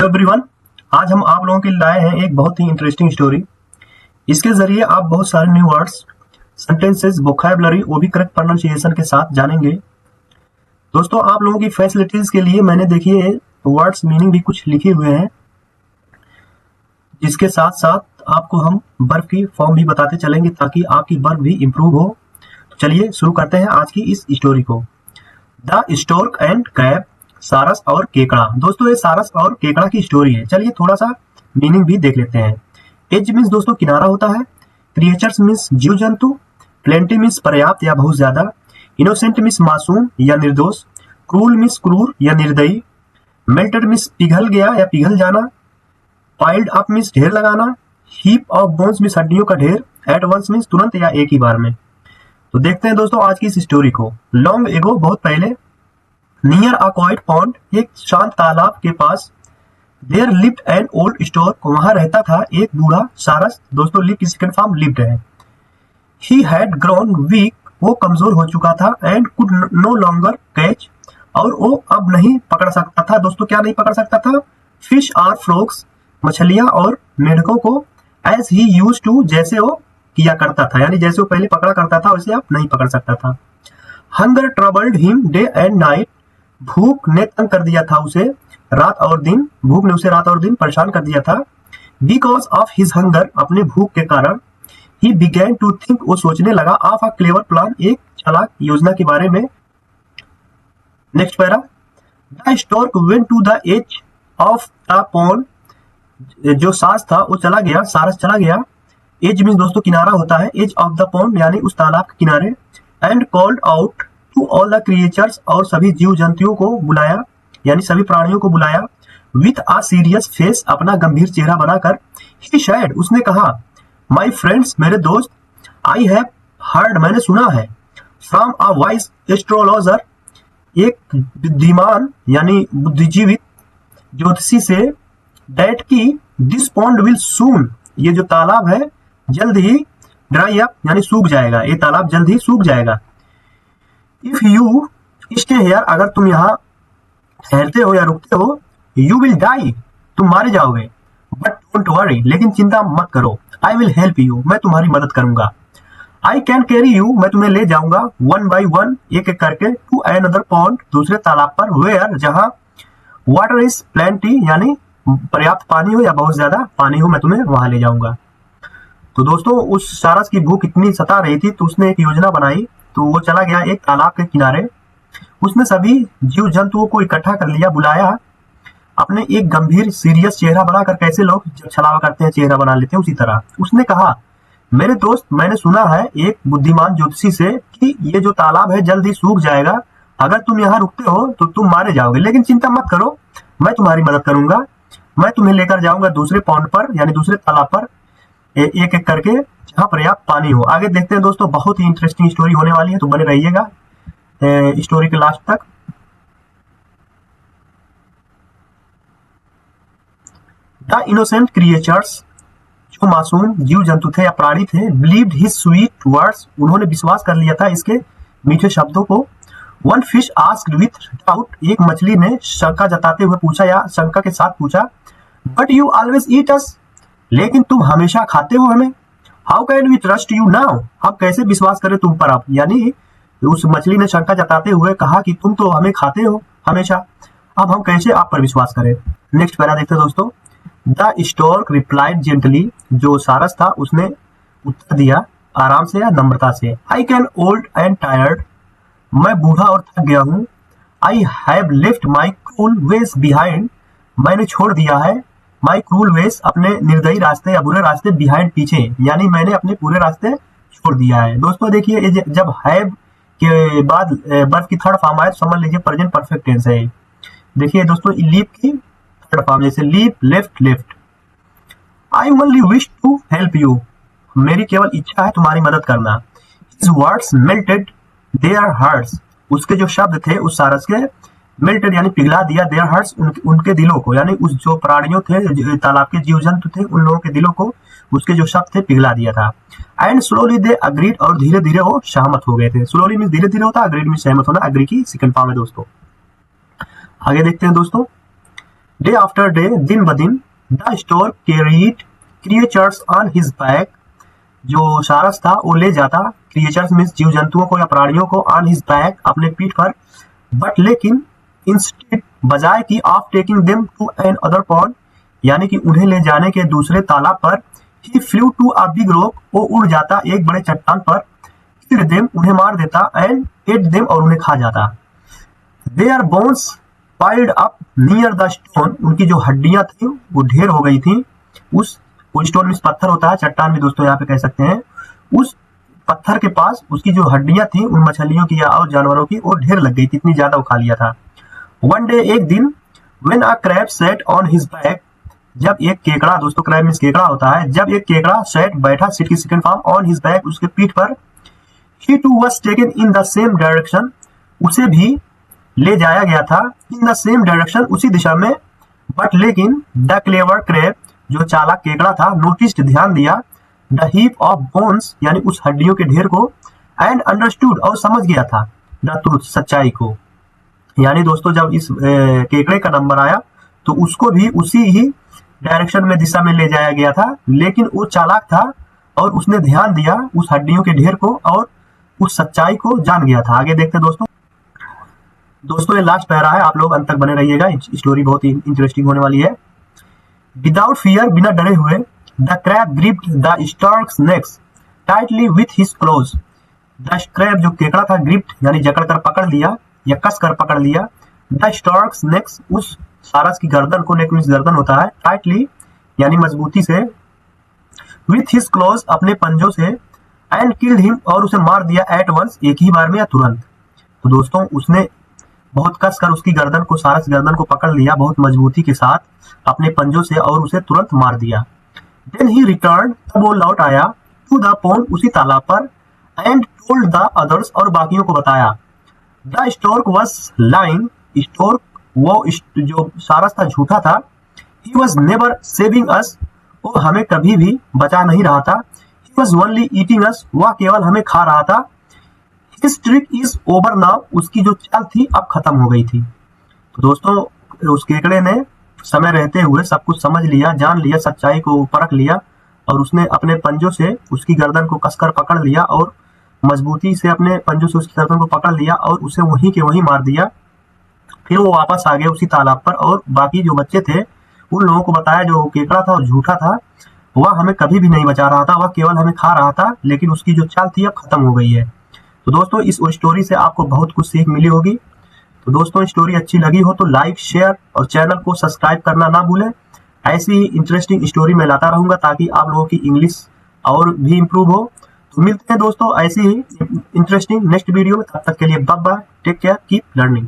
Everyone, आज हम आप लोगों के लिए लाए हैं एक बहुत ही इंटरेस्टिंग स्टोरी। इसके जरिए आप बहुत सारे न्यू वर्ड्स, सेंटेंसेस, वोकैबुलरी वो भी करेक्ट प्रोनाउंसिएशन के साथ जानेंगे। दोस्तों, आप लोगों की फैसिलिटीज के लिए मैंने देखिए वर्ड्स मीनिंग भी कुछ लिखे हुए हैं, जिसके साथ साथ आपको हम वर्ब की फॉर्म भी बताते चलेंगे ताकि आपकी वर्ब भी इम्प्रूव हो। तो चलिए शुरू करते हैं आज की इस स्टोरी को। द स्टोर्क एंड क्रैब, सारस और केकड़ा। दोस्तों, ये सारस और केकड़ा की स्टोरी है। चलिए थोड़ा सा मीनिंग भी देख लेते हैं। एज मीन्स दोस्तों किनारा होता है। क्रिएचर्स मीन्स जीव जंतु। प्लेंटी मीन्स पर्याप्त या बहुत ज्यादा। इनोसेंट मीन्स मासूम या निर्दोष। क्रूल मीन्स क्रूर या निर्दयी। मेल्टेड मीन्स पिघल गया या पिघल जाना। पाइल्ड अप मीन्स ढेर लगाना। हीप ऑफ बोन्स मीन्स हड्डियों का ढेर। एट वंस मीन्स तुरंत या एक ही बार में। तो देखते हैं दोस्तों आज की इस स्टोरी को। लॉन्ग एगो, बहुत पहले, नियर अ क्वाइट पॉन्ड, एक शांत तालाब के पास, there lived an old stork, वहां रहता था एक बूढ़ा सारस। दोस्तों लिव की सेकंड फॉर्म लिव्ड है। ही हैड ग्रोन वीक, वो कमजोर हो चुका था। And could no longer catch, और वो अब नहीं पकड़ सकता था। दोस्तों क्या नहीं पकड़ सकता था? फिश आर फ्रॉग्स, मछलियां और मेढकों को। एज ही यूज टू, जैसे वो किया करता था, यानी जैसे वो पहले पकड़ा करता था वैसे अब नहीं पकड़ सकता था। Hunger troubled him day and night, भूख ने तंग कर दिया था उसे रात और दिन। भूख ने उसे रात और दिन परेशान कर दिया था। बिकॉज ऑफ हिज हंगर, अपने भूख के कारण, ही बिगैन टू थिंक, वो सोचने लगा, ऑफ अ क्लेवर प्लान, एक चालाक योजना के बारे में। Next para. The stork went to the edge of the pond, जो सारस था वो चला गया, सारस चला गया। एज मीन्स दोस्तों किनारा होता है। एज ऑफ द पॉन्ड यानी उस तालाब के किनारे। And called out to all the creatures, और सभी जीव जंतुओं को बुलाया, यानी सभी प्राणियों को बुलाया। विथ अ सीरियस फेस, अपना गंभीर चेहरा बनाकर। ही सैड, उसने कहा, माई फ्रेंड्स, मेरे दोस्त, आई हैव हर्ड, मैंने सुना है, फ्रॉम अ वाइज एस्ट्रोलॉजर, एक बुद्धिमान यानी बुद्धिजीवित ज्योतिषी से, दैट की दिस पॉन्ड विल सून, ये जो तालाब है जल्द ही ड्राई अप, यानी सूख जाएगा, ये तालाब जल्द ही सूख जाएगा। इफ यू स्टे हियर, अगर तुम यहाँ ठहरते हो या रुकते हो, यू विल डाई, तुम मारे जाओगे। बट डोंट वरी, लेकिन चिंता मत करो। आई विल हेल्प यू, मैं तुम्हारी मदद करूंगा। आई कैन कैरी यू, मैं तुम्हें ले जाऊंगा, वन बाई वन, एक एक करके, टू अनदर पॉन्ड, दूसरे तालाब पर, वेयर, जहां वाटर इज प्लेंटी, यानी पर्याप्त पानी हो या बहुत ज्यादा पानी हो, मैं तुम्हें वहां ले जाऊंगा। तो दोस्तों उस सारस की भूख इतनी सता रही थी तो उसने एक योजना बनाई। तो वो चला गया एक तालाब के किनारे। उसने सभी जीव जंतुओं को इकट्ठा कर लिया, बुलाया, अपने एक गंभीर सीरियस चेहरा बनाकर, कैसे लोग जब छलावा करते हैं चेहरा बना लेते हैं उसी तरह। उसने कहा, मेरे दोस्त, मैंने सुना है एक बुद्धिमान ज्योतिषी से कि ये जो तालाब है जल्द ही सूख जाएगा। अगर तुम यहाँ रुकते हो तो तुम मारे जाओगे, लेकिन चिंता मत करो, मैं तुम्हारी मदद करूंगा। मैं तुम्हें लेकर जाऊंगा दूसरे पॉन्ड पर, यानी दूसरे तालाब पर, एक एक करके, जहां पर्याप्त पानी हो। आगे देखते हैं दोस्तों, बहुत ही इंटरेस्टिंग स्टोरी होने वाली है, तो बने रहिएगा स्टोरी के लास्ट तक। द इनोसेंट क्रिएचर्स, जो मासूम जीव जंतु थे या प्राणी थे, बिलीव्ड हिज स्वीट वर्ड्स, उन्होंने विश्वास कर लिया था इसके मीठे शब्दों को। One fish asked with doubt, एक मछली ने शंका जताते हुए पूछा या शंका के साथ पूछा, but you always eat us, लेकिन तुम हमेशा खाते हो हमें। How can we trust you now, हम कैसे विश्वास करें तुम पर अब। यानी उस मछली ने शंका जताते हुए कहा कि तुम तो हमें खाते हो हमेशा, अब हम कैसे आप पर विश्वास करें। नेक्स्ट पैरा देखते हैं दोस्तों। द स्टोर्क रिप्लाइड जेंटली, जो सारस था उसने उत्तर दिया आराम से या नम्रता से। I can old and tired, मैं बूढ़ा और थक गया हूँ। I have left my cruel ways behind, मैंने छोड़ दिया है, माई क्रूल वेज, अपने निर्दयी रास्ते या बुरे रास्ते, बिहाइंड पीछे, यानी मैंने अपने पूरे रास्ते छोड़ दिया है। दोस्तों देखिए जब हैव के बाद वर्ब की थर्ड फॉर्म आए तो समझ लीजिए प्रेजेंट परफेक्ट टेंस है। देखिए दोस्तों लीव की थर्ड फॉर्म, जैसे leave, left, left. I only wish to help you, मेरी केवल इच्छा है तुम्हारी मदद करना। His words melted their hearts, उसके जो शब्द थे उस सारस के, मेल्टेड यानी पिघला दिया, देयर हार्ट्स, उनके दिलों को, यानी उस जो प्राणियों थे, तालाब के जीव जंतु थे, उन लोगों के दिलों को उसके जो शब्द थे पिघला दिया था। एंड स्लोली दे अग्रीड, और धीरे धीरे वो सहमत हो गए थे। स्लोली मीन धीरे धीरे होता है, अग्रीड में सहमत होना, अग्री की सेकंड फॉर्म है दोस्तों। आगे देखते हैं दोस्तों। डे आफ्टर डे, दिन ब दिन, the store carried creatures on his back, जो सारस था वो ले जाता क्रिएचर्स मीन्स जीव जंतुओं को या प्राणियों को ऑन हिज बैक अपने पीठ पर, बट लेकिन इंस्टेड बजाय कि of taking them to an other pond, यानी कि उन्हें ले जाने के दूसरे तालाब पर, he flew to a big rock, वो उड़ जाता एक बड़े चट्टान पर, किल देम उन्हें मार देता, एंड एट देम और उन्हें खा जाता। Their bones piled up near the stone, उनकी जो हड्डियां थी वो ढेर हो गई थी उस, वो स्टोन में पत्थर होता है, चट्टान भी दोस्तों यहाँ पे कह सकते हैं, उस पत्थर के पास उसकी जो हड्डियां थी उन मछलियों की या और जानवरों की वो ढेर लग गई थी, इतनी ज्यादा वो खा लिया था। वन डे, एक दिन, when a crab set on his back, जब एक केकड़ा, दोस्तों क्रैब मींस केकड़ा होता है, जब एक केकड़ा सेट बैठा, सिट की second form, on his back उसके पीठ पर, he too was taken in the same direction, उसे भी ले जाया गया था, इन द सेम डायरेक्शन उसी दिशा में, बट लेकिन द क्लेवर क्रैब, जो चालाक केकड़ा था, नोटिस्ड ध्यान दिया, द हीप ऑफ बोन्स, यानी उस हड्डियों के ढेर को, एंड अंडरस्टूड और समझ गया था, द ट्रूथ, सच्चाई को। यानी दोस्तों जब इस केकड़े का नंबर आया तो उसको भी उसी ही डायरेक्शन में, दिशा में ले जाया गया था, लेकिन वो चालाक था और उसने ध्यान दिया उस हड्डियों के ढेर को और उस सच्चाई को जान गया था। आगे देखते हैं दोस्तों ये लास्ट पैरा है, आप लोग अंत तक बने रहिएगा, स्टोरी बहुत ही इंटरेस्टिंग होने वाली है। विदाउट फियर, बिना डरे हुए, the crab gripped the Starks next tightly with his close, the crab जो केकड़ा था, ग्रिप्ड यानी जकड़ कर पकड़ लिया या कस कर पकड़ लिया, द स्टार्क्स नेक्स उस सारस की गर्दन को, नेक मींस गर्दन होता है, टाइटली यानी मजबूती से, विथ हिज क्लोज अपने पंजों से, एंड किल्ड हिम और उसे मार दिया, एट वंस एक ही बार में या तुरंत। तो दोस्तों उसने बहुत कस कर उसकी गर्दन को, सारस गर्दन को पकड़ लिया बहुत मजबूती के साथ अपने पंजों से और उसे तुरंत मार दिया। देन ही रिटर्न, तब वो लौट आया, टू द पॉन्ड उसी तालाब पर, एंड टोल्ड द अदर्स और बाकियों को बताया, the Stork was lying, Stork वो जो सारस था झूठा था, ही वाज नेवर सेविंग अस, वो हमें कभी भी बचा नहीं रहा था, ही वाज ओनली ईटिंग अस, वह केवल हमें खा रहा था, his trick is over now, उसकी जो चाल थी अब खत्म हो गई थी। तो दोस्तों उस केकड़े ने समय रहते हुए सब कुछ समझ लिया, जान लिया, सच्चाई को परख लिया और उसने अपने पंजों से उसकी गर्दन को कसकर पकड़ लिया और मजबूती से अपने पंजों से उसकी गर्दन को पकड़ लिया और उसे वहीं के वहीं मार दिया। फिर वो वापस आ गए उसी तालाब पर और बाकी जो बच्चे थे उन लोगों को बताया जो केकड़ा था और झूठा था, वह हमें कभी भी नहीं बचा रहा था, वह केवल हमें खा रहा था, लेकिन उसकी जो चाल थी अब खत्म हो गई है। तो दोस्तों इस स्टोरी से आपको बहुत कुछ सीख मिली होगी। तो दोस्तों स्टोरी अच्छी लगी हो तो लाइक, शेयर और चैनल को सब्सक्राइब करना ना भूलें। ऐसी ही इंटरेस्टिंग स्टोरी मैं लाता रहूंगा ताकि आप लोगों की इंग्लिश और भी इम्प्रूव हो। तो मिलते हैं दोस्तों ऐसी ही इंटरेस्टिंग नेक्स्ट वीडियो में, तब तक के लिए bye bye, take care, keep learning.